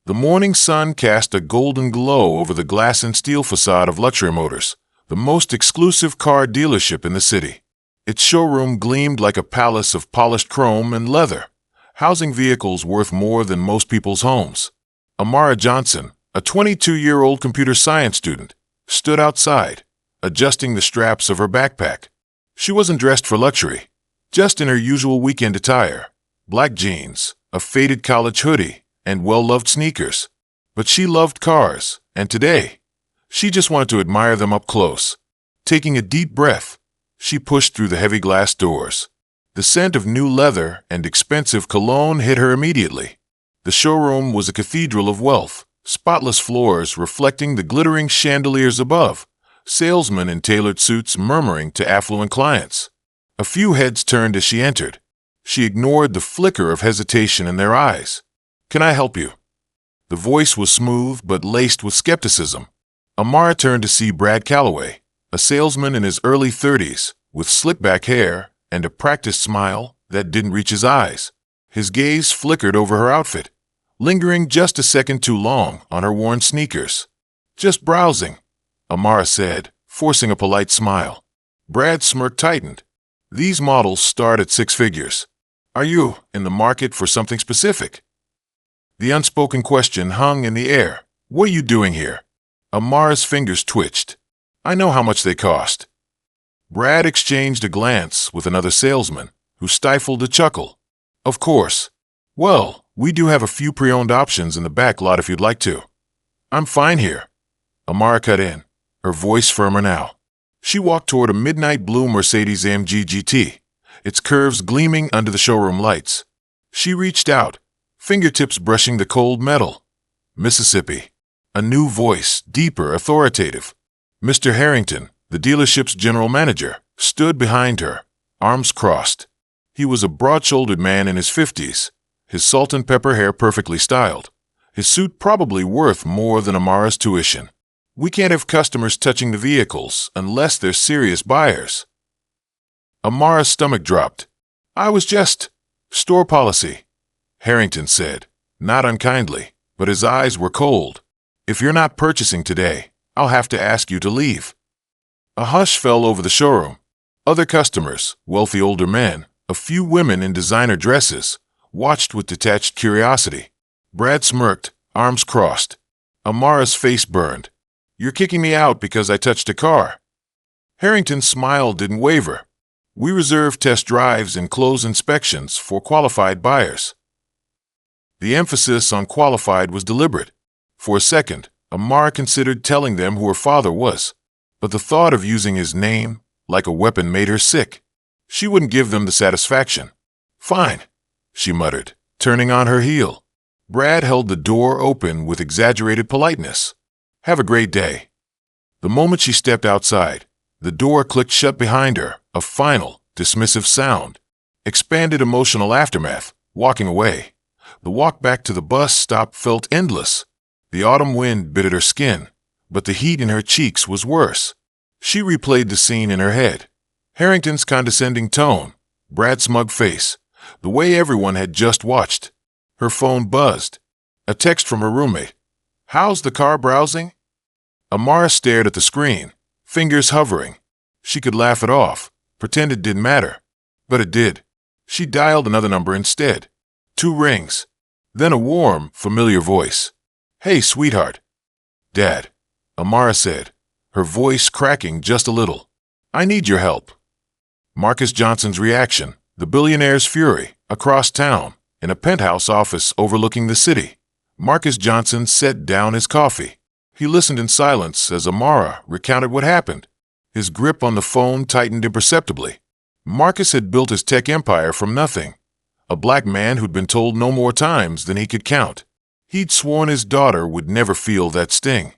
The morning sun cast a golden glow over the glass and steel facade of Luxury Motors, the most exclusive car dealership in the city. Its showroom gleamed like a palace of polished chrome and leather, housing vehicles worth more than most people's homes. Amara Johnson, a 22-year-old computer science student, stood outside, adjusting the straps of her backpack. She wasn't dressed for luxury, just in her usual weekend attire, black jeans, a faded college hoodie, and well-loved sneakers. But she loved cars, and today, she just wanted to admire them up close. Taking a deep breath, she pushed through the heavy glass doors. The scent of new leather and expensive cologne hit her immediately. The showroom was a cathedral of wealth, spotless floors reflecting the glittering chandeliers above, salesmen in tailored suits murmuring to affluent clients. A few heads turned as she entered. She ignored the flicker of hesitation in their eyes. "Can I help you?" The voice was smooth but laced with skepticism. Amara turned to see Brad Calloway, a salesman in his early 30s, with slick-back hair and a practiced smile that didn't reach his eyes. His gaze flickered over her outfit, lingering just a second too long on her worn sneakers. "Just browsing," Amara said, forcing a polite smile. Brad's smirk tightened. "These models start at 6 figures. Are you in the market for something specific?" The unspoken question hung in the air. "What are you doing here?" Amara's fingers twitched. "I know how much they cost." Brad exchanged a glance with another salesman, who stifled a chuckle. "Of course. Well, we do have a few pre-owned options in the back lot if you'd like to." "I'm fine here." Amara cut in, her voice firmer now. She walked toward a midnight blue Mercedes-AMG GT, its curves gleaming under the showroom lights. She reached out, fingertips brushing the cold metal. "Mississippi." A new voice, deeper, authoritative. Mr. Harrington, the dealership's general manager, stood behind her, arms crossed. He was a broad-shouldered man in his 50s, his salt and pepper hair perfectly styled, his suit probably worth more than Amara's tuition. "We can't have customers touching the vehicles unless they're serious buyers." Amara's stomach dropped. "I was just—" "Store policy," Harrington said, not unkindly, but his eyes were cold. "If you're not purchasing today, I'll have to ask you to leave." A hush fell over the showroom. Other customers, wealthy older men, a few women in designer dresses, watched with detached curiosity. Brad smirked, arms crossed. Amara's face burned. "You're kicking me out because I touched a car." Harrington's smile didn't waver. "We reserve test drives and close inspections for qualified buyers." The emphasis on qualified was deliberate. For a second, Amara considered telling them who her father was, but the thought of using his name like a weapon made her sick. She wouldn't give them the satisfaction. "Fine," she muttered, turning on her heel. Brad held the door open with exaggerated politeness. "Have a great day." The moment she stepped outside, the door clicked shut behind her, a final, dismissive sound. Expanded emotional aftermath, walking away. The walk back to the bus stop felt endless. The autumn wind bit at her skin, but the heat in her cheeks was worse. She replayed the scene in her head. Harrington's condescending tone, Brad's smug face, the way everyone had just watched. Her phone buzzed. A text from her roommate. "How's the car browsing?" Amara stared at the screen, fingers hovering. She could laugh it off, pretend it didn't matter. But it did. She dialed another number instead. 2 rings. Then a warm, familiar voice. "Hey, sweetheart." "Dad," Amara said, her voice cracking just a little. "I need your help." Marcus Johnson's reaction, the billionaire's fury, across town, in a penthouse office overlooking the city. Marcus Johnson set down his coffee. He listened in silence as Amara recounted what happened. His grip on the phone tightened imperceptibly. Marcus had built his tech empire from nothing. A black man who'd been told no more times than he could count. He'd sworn his daughter would never feel that sting.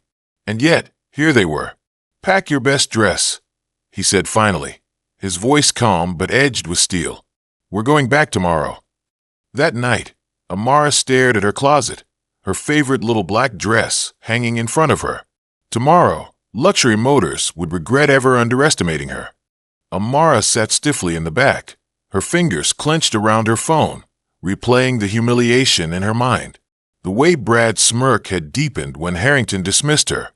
And yet, here they were. "Pack your best dress," he said finally, his voice calm but edged with steel. "We're going back tomorrow." That night, Amara stared at her closet, her favorite little black dress hanging in front of her. Tomorrow, Luxury Motors would regret ever underestimating her. Amara sat stiffly in the back, her fingers clenched around her phone, replaying the humiliation in her mind. The way Brad's smirk had deepened when Harrington dismissed her.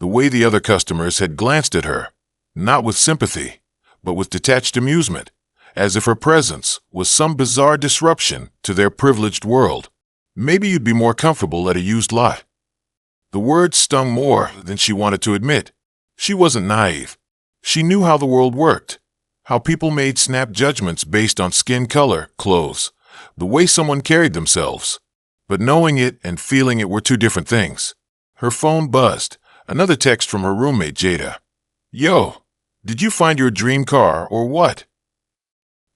The way the other customers had glanced at her, not with sympathy, but with detached amusement, as if her presence was some bizarre disruption to their privileged world. Maybe you'd be more comfortable at a used lot. The words stung more than she wanted to admit. She wasn't naive. She knew how the world worked, how people made snap judgments based on skin color, clothes, the way someone carried themselves. But knowing it and feeling it were two different things. Her phone buzzed. Another text from her roommate, Jada. "Yo, did you find your dream car or what?"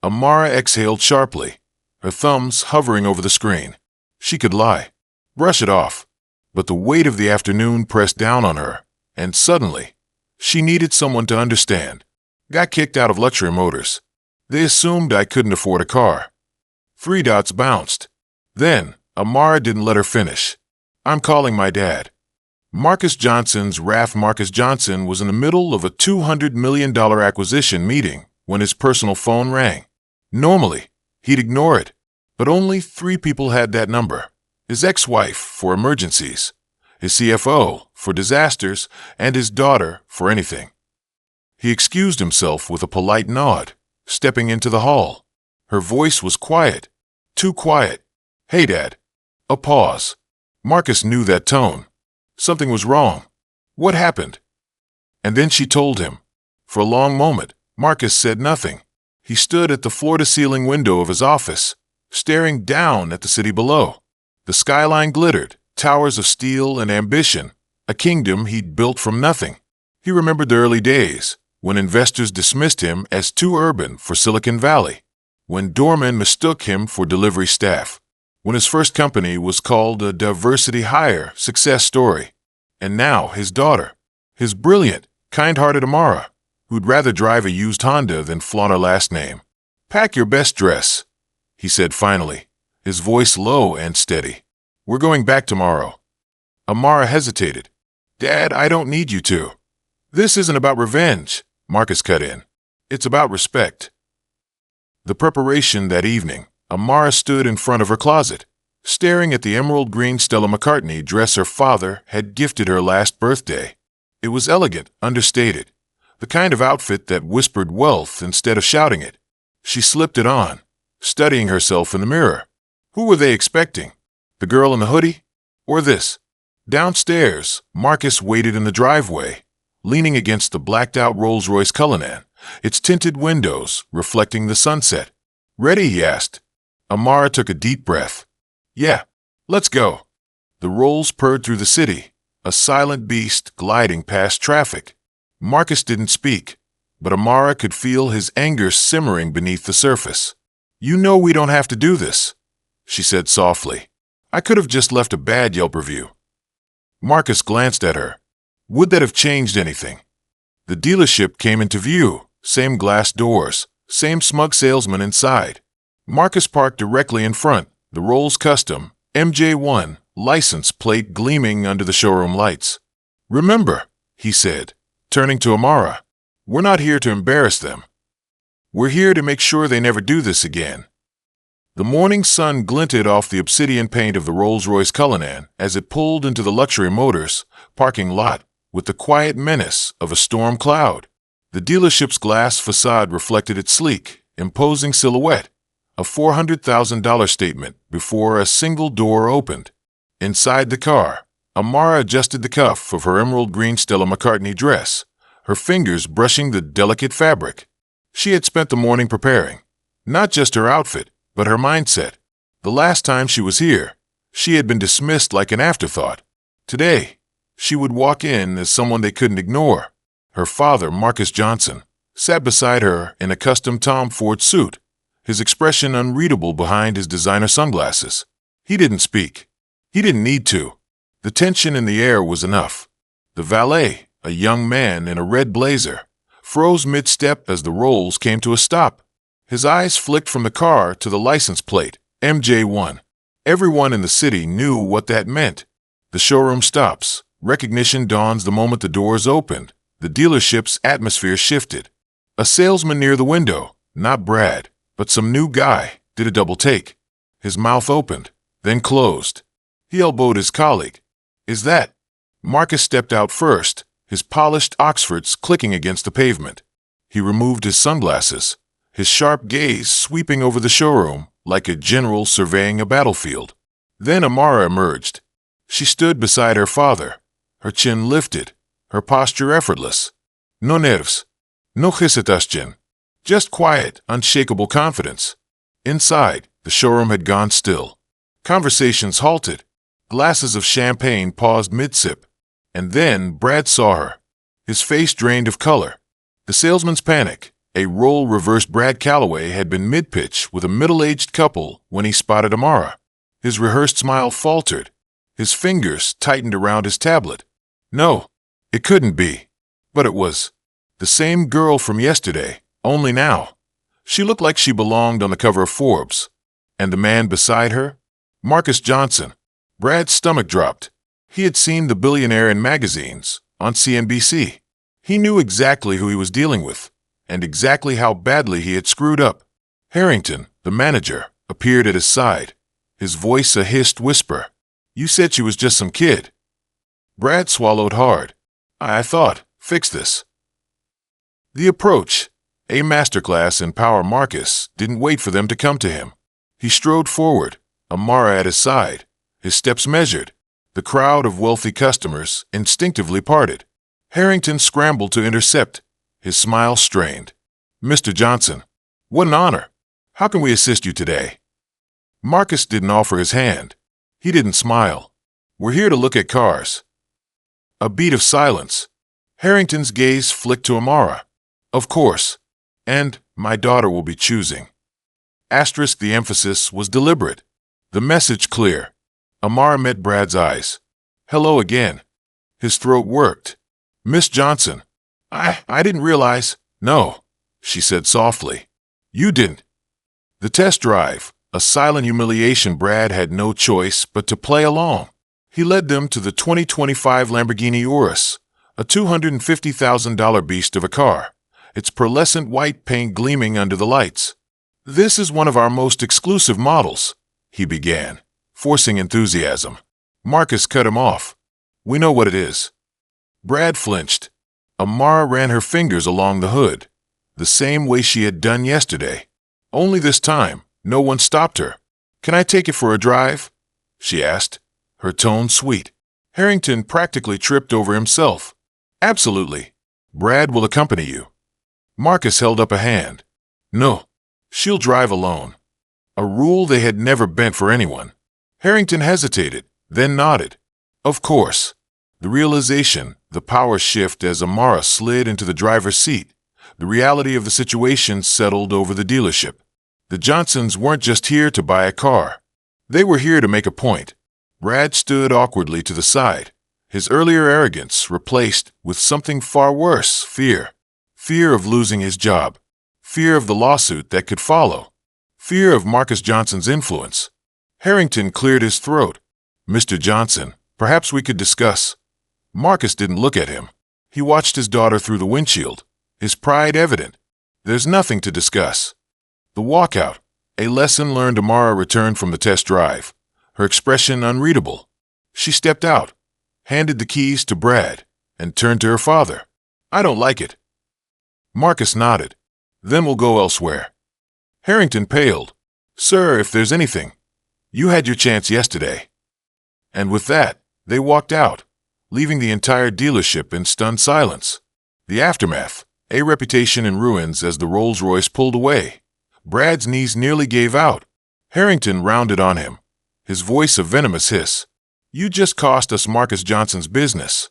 Amara exhaled sharply, her thumbs hovering over the screen. She could lie, brush it off, but the weight of the afternoon pressed down on her, and suddenly, she needed someone to understand. Got kicked out of luxury motors. They assumed I couldn't afford a car. 3 dots bounced. Then, Amara didn't let her finish. "I'm calling my dad." Marcus Johnson's Raf Marcus Johnson was in the middle of a $200 million acquisition meeting when his personal phone rang. Normally, he'd ignore it, but only 3 people had that number. His ex-wife for emergencies, his CFO for disasters, and his daughter for anything. He excused himself with a polite nod, stepping into the hall. Her voice was quiet, too quiet. "Hey, Dad." A pause. Marcus knew that tone. Something was wrong. What happened? And then she told him. For a long moment, Marcus said nothing. He stood at the floor-to-ceiling window of his office, staring down at the city below. The skyline glittered, towers of steel and ambition, a kingdom he'd built from nothing. He remembered the early days, when investors dismissed him as too urban for Silicon Valley, when doormen mistook him for delivery staff, when his first company was called a diversity hire success story. And now his daughter, his brilliant, kind-hearted Amara, who'd rather drive a used Honda than flaunt her last name. "Pack your best dress," he said finally, his voice low and steady. "We're going back tomorrow." Amara hesitated. "Dad, I don't need you to." "This isn't about revenge," Marcus cut in. "It's about respect." The preparation that evening, Amara stood in front of her closet, staring at the emerald green Stella McCartney dress her father had gifted her last birthday. It was elegant, understated, the kind of outfit that whispered wealth instead of shouting it. She slipped it on, studying herself in the mirror. Who were they expecting? The girl in the hoodie? Or this? Downstairs, Marcus waited in the driveway, leaning against the blacked-out Rolls-Royce Cullinan, its tinted windows reflecting the sunset. "Ready?" he asked. Amara took a deep breath. "Yeah, let's go." The Rolls purred through the city, a silent beast gliding past traffic. Marcus didn't speak, but Amara could feel his anger simmering beneath the surface. "You know we don't have to do this," she said softly. "I could have just left a bad Yelp review." Marcus glanced at her. Would that have changed anything? The dealership came into view, same glass doors, same smug salesman inside. Marcus parked directly in front, the Rolls Custom, MJ1, license plate gleaming under the showroom lights. "Remember," he said, turning to Amara, "we're not here to embarrass them. We're here to make sure they never do this again." The morning sun glinted off the obsidian paint of the Rolls-Royce Cullinan as it pulled into the luxury motors parking lot with the quiet menace of a storm cloud. The dealership's glass facade reflected its sleek, imposing silhouette, a $400,000 statement before a single door opened. Inside the car, Amara adjusted the cuff of her emerald green Stella McCartney dress, her fingers brushing the delicate fabric. She had spent the morning preparing, not just her outfit, but her mindset. The last time she was here, she had been dismissed like an afterthought. Today, she would walk in as someone they couldn't ignore. Her father, Marcus Johnson, sat beside her in a custom Tom Ford suit, his expression unreadable behind his designer sunglasses. He didn't speak. He didn't need to. The tension in the air was enough. The valet, a young man in a red blazer, froze mid-step as the Rolls came to a stop. His eyes flicked from the car to the license plate, MJ1. Everyone in the city knew what that meant. The showroom stops. Recognition dawns the moment the doors opened. The dealership's atmosphere shifted. A salesman near the window, not Brad, but some new guy, did a double take. His mouth opened, then closed. He elbowed his colleague. Is that? Marcus stepped out first, his polished Oxfords clicking against the pavement. He removed his sunglasses, his sharp gaze sweeping over the showroom like a general surveying a battlefield. Then Amara emerged. She stood beside her father, her chin lifted, her posture effortless. No nerves. No hesitation. Just quiet, unshakable confidence. Inside, the showroom had gone still. Conversations halted. Glasses of champagne paused mid-sip. And then Brad saw her. His face drained of color. The salesman's panic. A role reversed. Brad Calloway had been mid-pitch with a middle-aged couple when he spotted Amara. His rehearsed smile faltered. His fingers tightened around his tablet. No, it couldn't be. But it was. The same girl from yesterday, only now. She looked like she belonged on the cover of Forbes. And the man beside her? Marcus Johnson. Brad's stomach dropped. He had seen the Billionaire in magazines, on CNBC. He knew exactly who he was dealing with, and exactly how badly he had screwed up. Harrington, the manager, appeared at his side, his voice a hissed whisper. You said she was just some kid. Brad swallowed hard. I thought, fix this. The approach, a masterclass in power. Marcus didn't wait for them to come to him. He strode forward, Amara at his side, his steps measured. The crowd of wealthy customers instinctively parted. Harrington scrambled to intercept, his smile strained. Mr. Johnson, what an honor. How can we assist you today? Marcus didn't offer his hand. He didn't smile. We're here to look at cars. A beat of silence. Harrington's gaze flicked to Amara. Of course. And my daughter will be choosing. Asterisk, the emphasis was deliberate. The message clear. Amara met Brad's eyes. Hello again. His throat worked. Miss Johnson. I didn't realize. No, she said softly. You didn't. The test drive, a silent humiliation. Brad had no choice but to play along. He led them to the 2025 Lamborghini Urus, a $250,000 beast of a car, its pearlescent white paint gleaming under the lights. This is one of our most exclusive models, he began, forcing enthusiasm. Marcus cut him off. We know what it is. Brad flinched. Amara ran her fingers along the hood, the same way she had done yesterday. Only this time, no one stopped her. Can I take it for a drive? She asked, her tone sweet. Harrington practically tripped over himself. Absolutely. Brad will accompany you. Marcus held up a hand. No, she'll drive alone. A rule they had never bent for anyone. Harrington hesitated, then nodded. Of course. The realization, the power shift as Amara slid into the driver's seat. The reality of the situation settled over the dealership. The Johnsons weren't just here to buy a car. They were here to make a point. Brad stood awkwardly to the side, his earlier arrogance replaced with something far worse, fear. Fear of losing his job. Fear of the lawsuit that could follow. Fear of Marcus Johnson's influence. Harrington cleared his throat. Mr. Johnson, perhaps we could discuss. Marcus didn't look at him. He watched his daughter through the windshield, his pride evident. There's nothing to discuss. The walkout, a lesson learned. Amara returned from the test drive, her expression unreadable. She stepped out, handed the keys to Brad, and turned to her father. I don't like it. Marcus nodded. Then we'll go elsewhere. Harrington paled. Sir, if there's anything. You had your chance yesterday. And with that, they walked out, leaving the entire dealership in stunned silence. The aftermath, a reputation in ruins as the Rolls-Royce pulled away. Brad's knees nearly gave out. Harrington rounded on him, his voice a venomous hiss. You just cost us Marcus Johnson's business.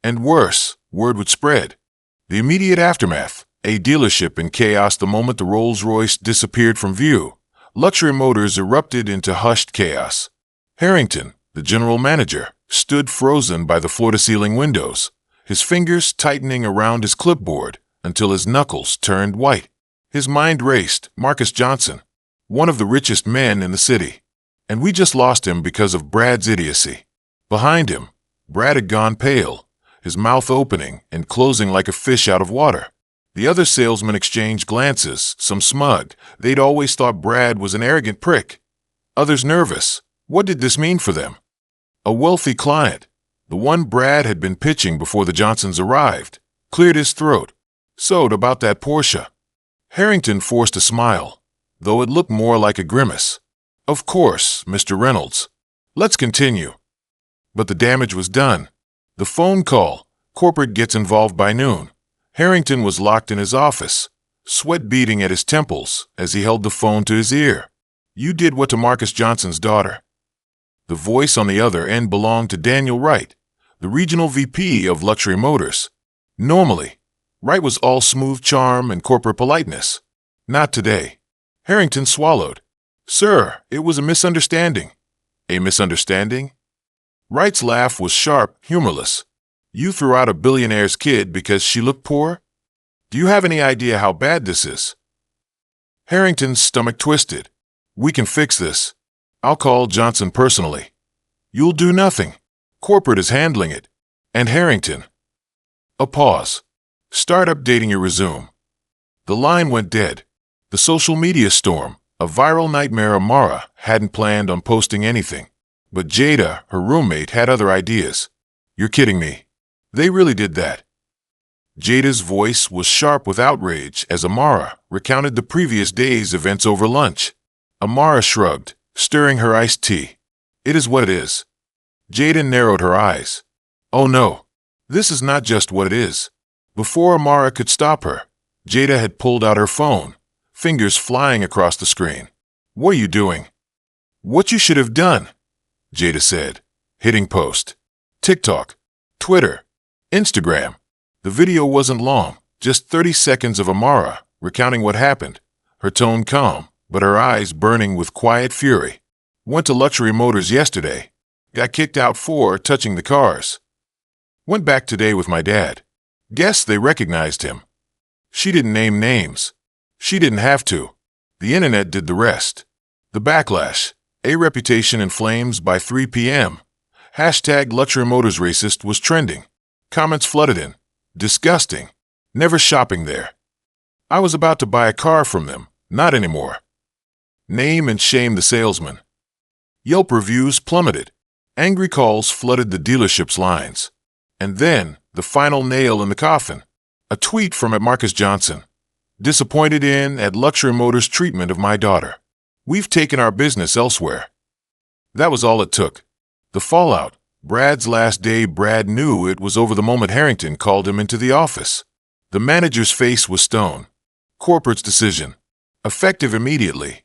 And worse, word would spread. The immediate aftermath, a dealership in chaos the moment the Rolls-Royce disappeared from view. Luxury Motors erupted into hushed chaos. Harrington, the general manager, stood frozen by the floor-to-ceiling windows, his fingers tightening around his clipboard until his knuckles turned white. His mind raced. Marcus Johnson, one of the richest men in the city. And we just lost him because of Brad's idiocy. Behind him, Brad had gone pale, his mouth opening and closing like a fish out of water. The other salesmen exchanged glances, some smug. They'd always thought Brad was an arrogant prick. Others nervous. What did this mean for them? A wealthy client, the one Brad had been pitching before the Johnsons arrived, cleared his throat. "So, about that Porsche." Harrington forced a smile, though it looked more like a grimace. "Of course, Mr. Reynolds. Let's continue." But the damage was done. The phone call. Corporate gets involved by noon. Harrington was locked in his office, sweat beading at his temples as he held the phone to his ear. "You did what to Marcus Johnson's daughter?" The voice on the other end belonged to Daniel Wright, the regional VP of Luxury Motors. Normally, Wright was all smooth charm and corporate politeness. Not today. Harrington swallowed. "Sir, it was a misunderstanding." "A misunderstanding?" Wright's laugh was sharp, humorless. "You threw out a billionaire's kid because she looked poor? Do you have any idea how bad this is?" Harrington's stomach twisted. "We can fix this. I'll call Johnson personally." "You'll do nothing. Corporate is handling it." "And Harrington." A pause. "Start updating your resume." The line went dead. The social media storm, a viral nightmare. Amara hadn't planned on posting anything. But Jada, her roommate, had other ideas. "You're kidding me. They really did that." Jada's voice was sharp with outrage as Amara recounted the previous day's events over lunch. Amara shrugged, stirring her iced tea. "It is what it is." Jada narrowed her eyes. "Oh no, this is not just what it is." Before Amara could stop her, Jada had pulled out her phone, fingers flying across the screen. "What are you doing?" "What you should have done," Jada said, hitting post. TikTok, Twitter, Instagram. The video wasn't long, just 30 seconds of Amara recounting what happened, her tone calm, but her eyes burning with quiet fury. "Went to Luxury Motors yesterday. Got kicked out for touching the cars. Went back today with my dad. Guess they recognized him. She didn't name names. She didn't have to. The internet did the rest. The backlash. A reputation in flames by 3 p.m. Hashtag Luxury Motors racist was trending. Comments flooded in. Disgusting. Never shopping there. I was about to buy a car from them. Not anymore. Name and shame the salesman." Yelp reviews plummeted. Angry calls flooded the dealership's lines. And then, the final nail in the coffin. A tweet from Marcus Johnson. "Disappointed in at Luxury Motors' treatment of my daughter. We've taken our business elsewhere." That was all it took. The fallout. Brad's last day. Brad knew it was over the moment Harrington called him into the office. The manager's face was stone. Corporate's decision. Effective immediately.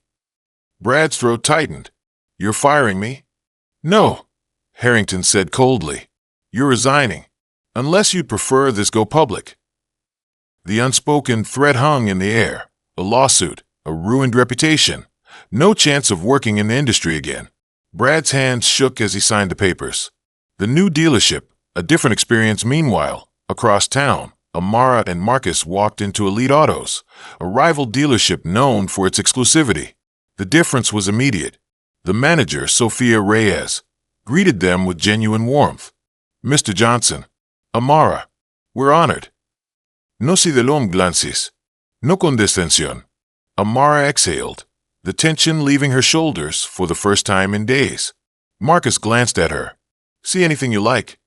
Brad's throat tightened. "You're firing me?" "No," Harrington said coldly. "You're resigning. Unless you'd prefer this go public." The unspoken threat hung in the air. A lawsuit, a ruined reputation, no chance of working in the industry again. Brad's hands shook as he signed the papers. The new dealership, a different experience. Meanwhile, across town, Amara and Marcus walked into Elite Autos, a rival dealership known for its exclusivity. The difference was immediate. The manager, Sophia Reyes, greeted them with genuine warmth. "Mr. Johnson, Amara, we're honored." "No si de l'homme glances. No condescension." Amara exhaled, the tension leaving her shoulders for the first time in days. Marcus glanced at her. "See anything you like?"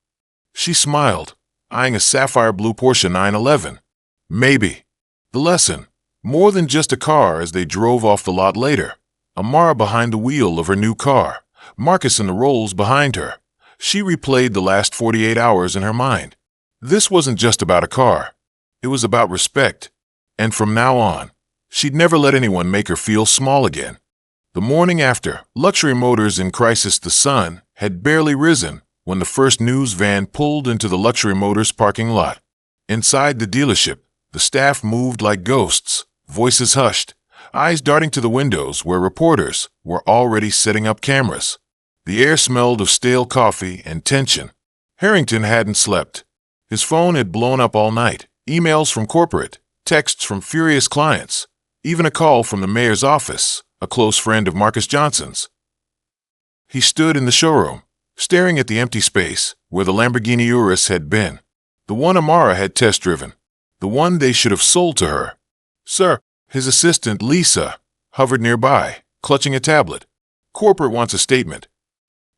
She smiled, eyeing a sapphire blue Porsche 911. "Maybe." The lesson. More than just a car. As they drove off the lot later, Amara behind the wheel of her new car, Marcus in the Rolls behind her. She replayed the last 48 hours in her mind. This wasn't just about a car. It was about respect. And from now on, she'd never let anyone make her feel small again. The morning after, Luxury Motors in crisis. The sun had barely risen when the first news van pulled into the Luxury Motors parking lot. Inside the dealership, the staff moved like ghosts, voices hushed, eyes darting to the windows where reporters were already setting up cameras. The air smelled of stale coffee and tension. Harrington hadn't slept. His phone had blown up all night. Emails from corporate, texts from furious clients, even a call from the mayor's office, a close friend of Marcus Johnson's. He stood in the showroom, staring at the empty space where the Lamborghini Urus had been, the one Amara had test-driven, the one they should have sold to her. "Sir," his assistant Lisa hovered nearby, clutching a tablet. "Corporate wants a statement."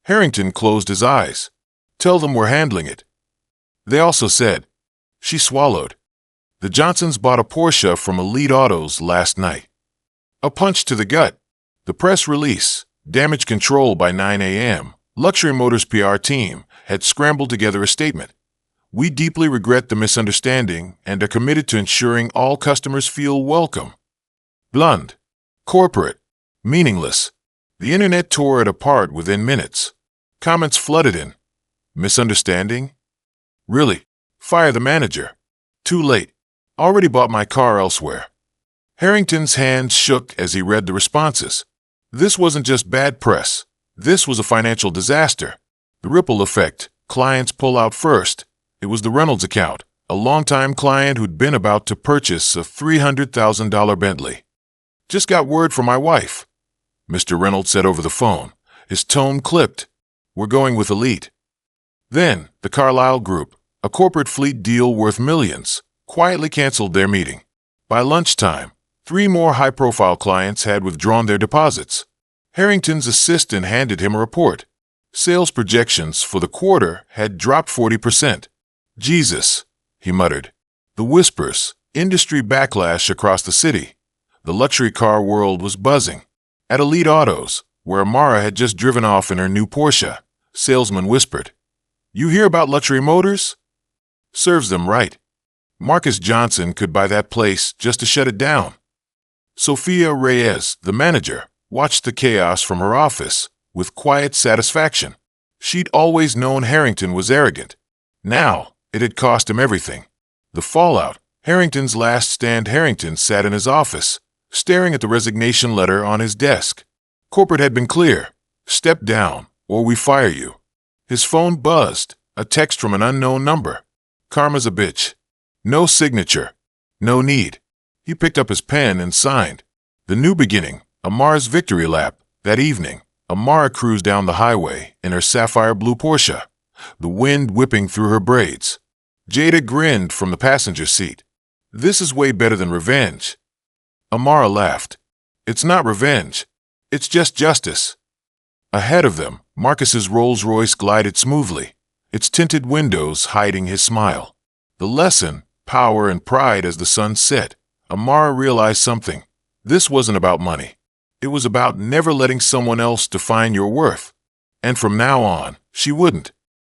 Harrington closed his eyes. Tell them we're handling it. They also said. She swallowed. The Johnsons bought a Porsche from Elite Autos last night. A punch to the gut. The press release, Damage Control by 9 a.m., Luxury Motors PR team had scrambled together a statement. We deeply regret the misunderstanding and are committed to ensuring all customers feel welcome. Blunt. Corporate. Meaningless. The internet tore it apart within minutes. Comments flooded in. Misunderstanding? Really? Fire the manager. Too late. Already bought my car elsewhere. Harrington's hands shook as he read the responses. This wasn't just bad press. This was a financial disaster. The ripple effect. Clients pull out first. It was the Reynolds account, a longtime client who'd been about to purchase a $300,000 Bentley. Just got word from my wife, Mr. Reynolds said over the phone. His tone clipped. We're going with Elite. Then, the Carlyle Group, a corporate fleet deal worth millions, quietly canceled their meeting. By lunchtime, 3 more high-profile clients had withdrawn their deposits. Harrington's assistant handed him a report. Sales projections for the quarter had dropped 40%. Jesus, he muttered. The whispers, industry backlash across the city. The luxury car world was buzzing. At Elite Autos, where Amara had just driven off in her new Porsche, salesmen whispered, You hear about luxury motors? Serves them right. Marcus Johnson could buy that place just to shut it down. Sophia Reyes, the manager, watched the chaos from her office with quiet satisfaction. She'd always known Harrington was arrogant. Now, it had cost him everything. The fallout. Harrington's last stand. Harrington sat in his office, staring at the resignation letter on his desk. Corporate had been clear. Step down, or we fire you. His phone buzzed, a text from an unknown number. Karma's a bitch. No signature. No need. He picked up his pen and signed. The new beginning, Amara's victory lap. That evening, Amara cruised down the highway in her sapphire blue Porsche, the wind whipping through her braids. Jada grinned from the passenger seat. This is way better than revenge. Amara laughed. It's not revenge. It's just justice. Ahead of them, Marcus's Rolls-Royce glided smoothly, its tinted windows hiding his smile. The lesson, power and pride as the sun set. Amara realized something. This wasn't about money. It was about never letting someone else define your worth. And from now on, she wouldn't.